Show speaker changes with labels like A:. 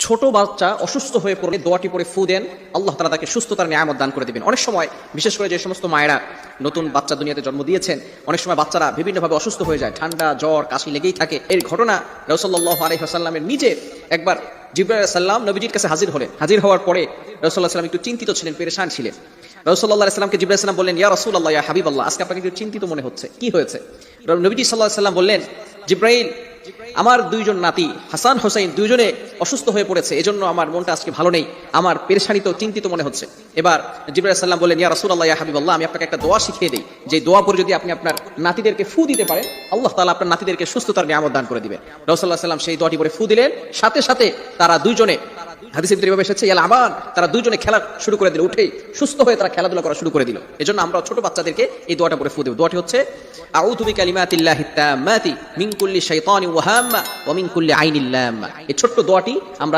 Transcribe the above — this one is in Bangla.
A: ছোট বাচ্চা অসুস্থ হয়ে পড়লে দোয়াটি পড়ে ফু দেন, আল্লাহ তাআলা তাকে সুস্থতার নিয়ামত দান করে দিবেন। অনেক সময় বিশেষ করে যে সমস্ত মায়েরা নতুন বাচ্চা দুনিয়াতে জন্ম দিয়েছেন, অনেক সময় বাচ্চারা বিভিন্নভাবে অসুস্থ হয়ে যায়, ঠান্ডা জ্বর কাশি লেগেই থাকে। এই ঘটনা রাসূল সাল্লাল্লাহু আলাইহি ওয়াসাল্লামের নিজে একবার জিবরাইল আলাইহিস সালাম নবীজির কাছে হাজির হলেন। হাজির হওয়ার পরে রাসূলুল্লাহ সাল্লাল্লাহু আলাইহি ওয়াসাল্লাম একটু চিন্তিত ছিলেন, পেরেশান ছিলেন। রাসূলুল্লাহ সাল্লাল্লাহু আলাইহি ওয়াসাল্লামকে জিবরাইল আলাইহিস সালাম বললেন, ইয়া রাসূলুল্লাহ, ইয়া হাবিবাল্লাহ, আজকে আপনাকে একটু চিন্তিত মনে হচ্ছে, কি হয়েছে? নবীজি সাল্লাল্লাহু আলাইহি ওয়াসাল্লাম বললেন, জিবরাইল, আমার দুইজন নাতি হাসান হোসেন দুইজনে অসুস্থ হয়ে পড়েছে, এজন্য আমার মনটা আজকে ভালো নেই, আমার পেরেশানিত চিন্তিত মনে হচ্ছে। এবার জিবরাইল আলাইহিস সালাম বললেন, ইয়া রাসূলুল্লাহ, ইয়া হাবিবাল্লাহ, আমি আপনাকে একটা দোয়া শিখিয়ে দেই, যে দোয়া পড়ে যদি আপনি আপনার নাতিদেরকে ফু দিতে পারেন, আল্লাহ তাআলা আপনার নাতিদেরকে সুস্থতার নিয়ামত দান করে দিবেন। রাসূলুল্লাহ সাল্লাল্লাহু আলাইহি ওয়াসাল্লাম সেই দোয়াটি পড়ে ফু দিলেন, সাথে সাথে তারা দুইজনে, হাদিসে ভিতরে এভাবে এসেছে, ইয়াল আমান, তারা দুইজনে খেলা শুরু করে দিল, উঠেই সুস্থ হয়ে তারা খেলাধুলা করা শুরু করে দিল। এজন্য আমরা ছোট বাচ্চাদেরকে এই দোয়াটা পড়ে ফু দেব। দোয়াটি হচ্ছে, আউযু বিকালিমাতিল্লাহিত তাম্মাতি মিন কুল্লি শাইতানিন ওয়া হাম্মা ওয়া মিন কুল্লি আইনিল লাম্মা। এই ছোট্ট দোয়াটি আমরা